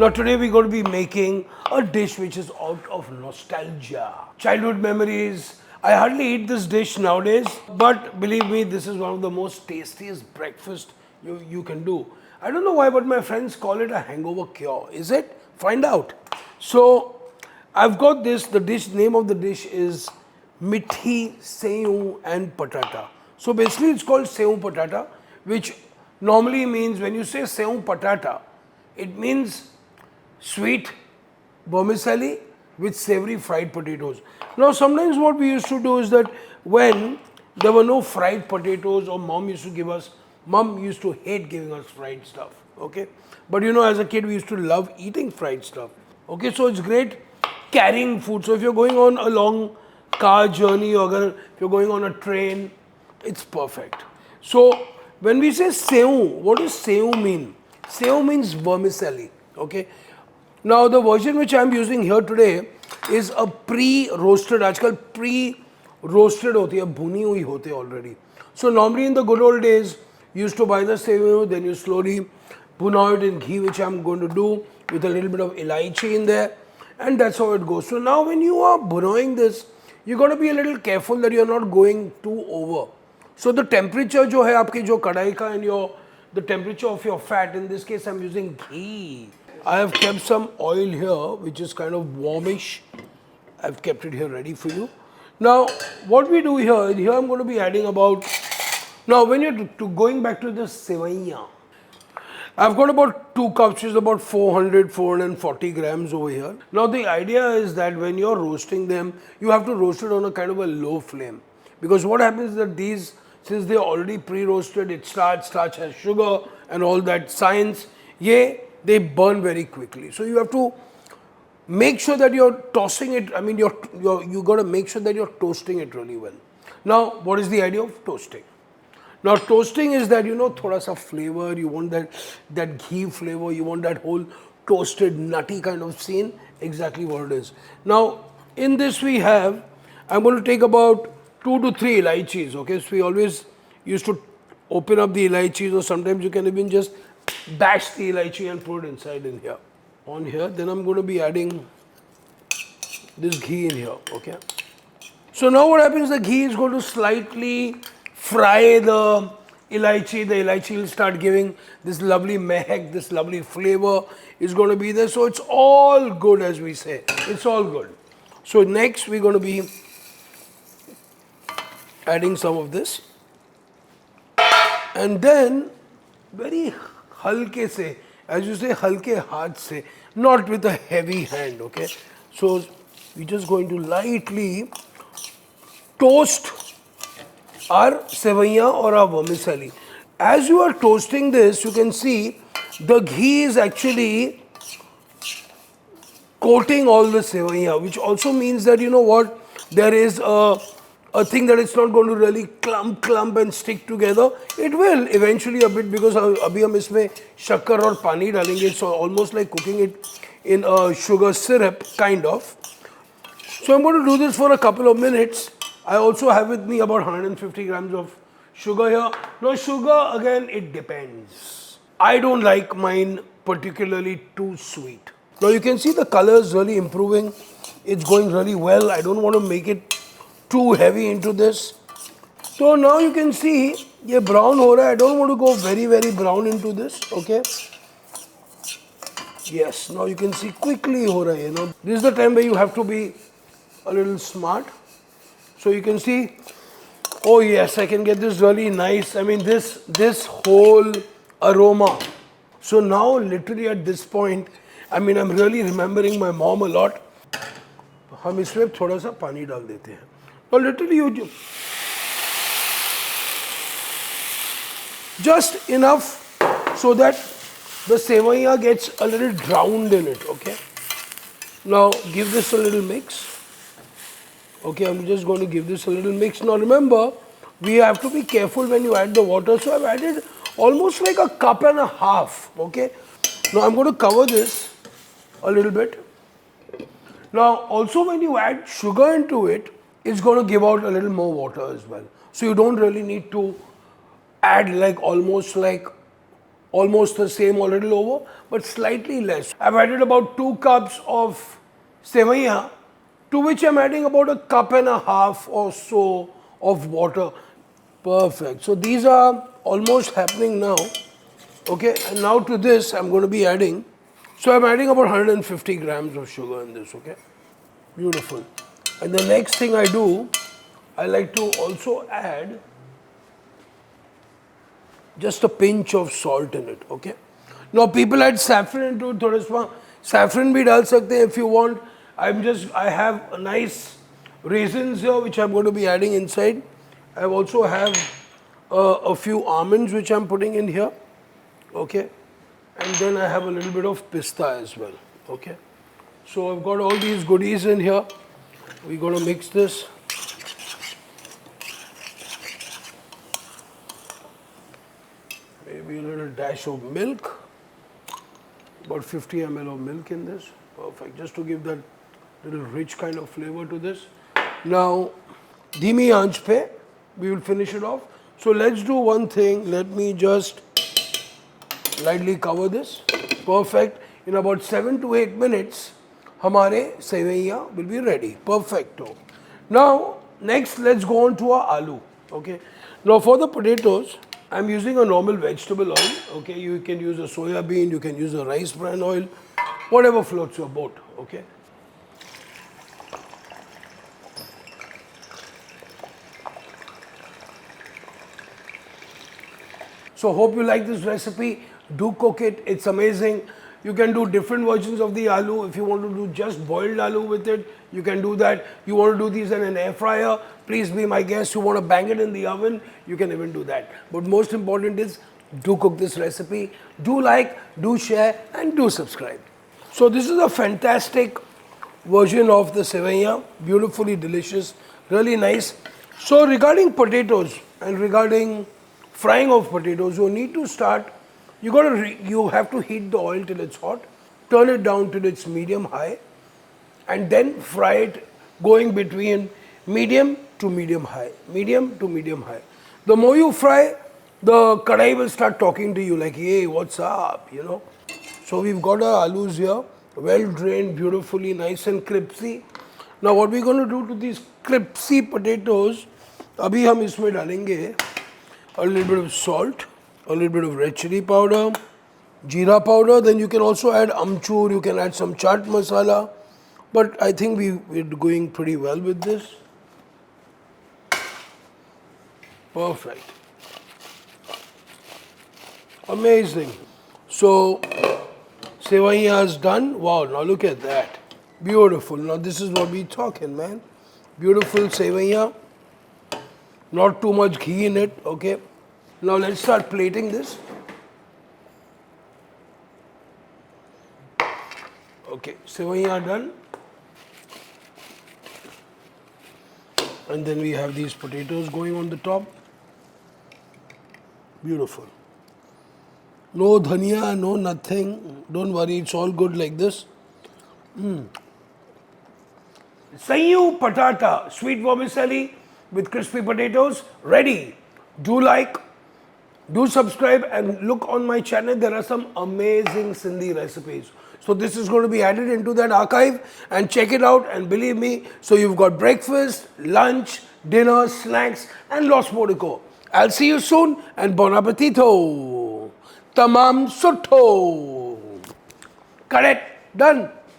Now today we're going to be making a dish which is out of nostalgia. Childhood memories. I hardly eat this dish nowadays, but believe me, this is one of the most tastiest breakfast you can do. I don't know why, but my friends call it a hangover cure. Is it? Find out. So I've got this, the name of the dish is Sindhi Seyun Patata. So basically it's called Seu Patata, which normally means, when you say Seu Patata, it means sweet vermicelli with savoury fried potatoes. Now sometimes what we used to do is that when there were no fried potatoes, or mom used to hate giving us fried stuff, okay? But you know, as a kid we used to love eating fried stuff, okay? So it's great carrying food. So if you're going on a long car journey, or if you're going on a train, it's perfect. So when we say seu, what does seu mean? Seu means vermicelli, okay? Now the version which I'm using here today is a pre-roasted, आजकल pre-roasted होती है, भुनी हुई होते हैं already. So normally in the good old days, you used to buy the seu, then you slowly bhuna it in ghee, which I'm going to do with a little bit of elaichi in there, and that's how it goes. So now when you are bhunoing this, you got to be a little careful that you're not going too over. So the temperature जो है आपकी जो कढ़ाई का and the temperature of your fat, in this case I'm using ghee. I have kept some oil here which is kind of warmish. I've kept it here ready for you. Now what we do here I'm going to be adding about, now when you're going back to the sevaiya, I've got about 2 cups, which is about 440 grams over here. Now the idea is that when you're roasting them, you have to roast it on a kind of a low flame. Because what happens is that these, since they're already pre-roasted, it's starch has sugar and all that science, they burn very quickly. So you have to make sure that you're tossing it, I mean you got to make sure that you're toasting it really well. Now what is the idea of toasting? Now toasting is that, you know, thoda sa flavor, you want that ghee flavor, you want that whole toasted nutty kind of scene, exactly what it is. Now in this I'm going to take about 2 to 3 elaichis, okay? So we always used to open up the elaichis, or sometimes you can even just bash the elaichi and put it inside in here. On here, then I'm going to be adding this ghee in here, okay? So now what happens, the ghee is going to slightly fry the elaichi will start giving this lovely mehak, this lovely flavor is going to be there. So it's all good, as we say, it's all good. So next we're going to be adding some of this, and then very halke se, as you say, halke haath se, not with a heavy hand, okay? So we're just going to lightly toast our sevaiya or our vermicelli. As you are toasting this, you can see the ghee is actually coating all the sevaiya, which also means that, you know what, there is a thing that it's not going to really clump and stick together. It will eventually a bit, because abhi hum isme shakkar aur pani dalenge, so almost like cooking it in a sugar syrup kind of. So I'm going to do this for a couple of minutes. I also have with me about 150 grams of sugar here. Now sugar, again, it depends. I don't like mine particularly too sweet. Now you can see the color is really improving. It's going really well. I don't want to make it too heavy into this. So now you can see ye brown ho raha hai. I don't want to go very brown into this, okay? Yes, now you can see quickly ho raha hai, you know. This is the time where you have to be a little smart. So you can see, oh yes, I can get this really nice, I mean this whole aroma. So now literally at this point, I mean I'm really remembering my mom a lot. हम इसमें थोड़ा सा पानी डाल देते हैं. Now literally you just enough so that the sevaiya gets a little drowned in it, okay? Now give this a little mix. Okay, I'm just going to give this a little mix. Now remember, we have to be careful when you add the water. So I've added almost like a cup and a half, okay? Now I'm going to cover this a little bit. Now also when you add sugar into it, it's going to give out a little more water as well. So you don't really need to add like almost like almost the same or a little over, but slightly less. I've added about 2 cups of sevaiya, to which I'm adding about a cup and a half or so of water. Perfect. So these are almost happening now. Okay, and now to this I'm going to be adding, so I'm adding about 150 grams of sugar in this, okay? Beautiful. And the next thing I do, I like to also add just a pinch of salt in it, okay? Now people add saffron into it, thoda sa saffron bhi dal sakte hain if you want. I have a nice raisins here which I'm going to be adding inside. I also have a few almonds which I'm putting in here, okay? And then I have a little bit of pista as well, okay? So I've got all these goodies in here. We're going to mix this. Maybe a little dash of milk, about 50 ml of milk in this. Perfect, just to give that little rich kind of flavor to this. Now, dhimi aanch pe, we will finish it off. So let's do one thing. Let me just lightly cover this. Perfect. In about 7 to 8 minutes, hamare sevaiya will be ready. Perfecto. Now, next let's go on to our aloo. Okay. Now for the potatoes, I'm using a normal vegetable oil. Okay. You can use a soya bean, you can use a rice bran oil, whatever floats your boat. Okay. So hope you like this recipe. Do cook it. It's amazing. You can do different versions of the aloo. If you want to do just boiled aloo with it, you can do that. You want to do these in an air fryer, please be my guest. You want to bang it in the oven, you can even do that. But most important is, do cook this recipe. Do like, do share, and do subscribe. So this is a fantastic version of the sevaiya. Beautifully delicious, really nice. So regarding potatoes and regarding frying of potatoes, you need to start, you have to heat the oil till it's hot, turn it down till it's medium high, and then fry it going between medium to medium high, medium to medium high. The more you fry, the kadai will start talking to you like, hey, what's up, you know. So we've got our alus here, well drained, beautifully nice and crispy. Now what we're going to do to these crispy potatoes, abhi hum isme dalenge a little bit of salt, a little bit of red chili powder, jeera powder. Then you can also add amchur, you can add some chaat masala. But I think we're going pretty well with this. Perfect. Amazing. So, sevaiya is done. Wow, now look at that. Beautiful. Now this is what we're talking, man. Beautiful sevaiya. Not too much ghee in it, okay? Now let's start plating this. Okay, sevaiya done. And then we have these potatoes going on the top. Beautiful. No dhania, no nothing. Don't worry, it's all good like this. Seyun Patata, sweet vermicelli with crispy potatoes, ready. Do like, do subscribe, and look on my channel. There are some amazing Sindhi recipes. So this is going to be added into that archive, and check it out, and believe me, so you've got breakfast, lunch, dinner, snacks, and lots more to go. I'll see you soon, and bon appetito. Tamam sutto. Correct. Done.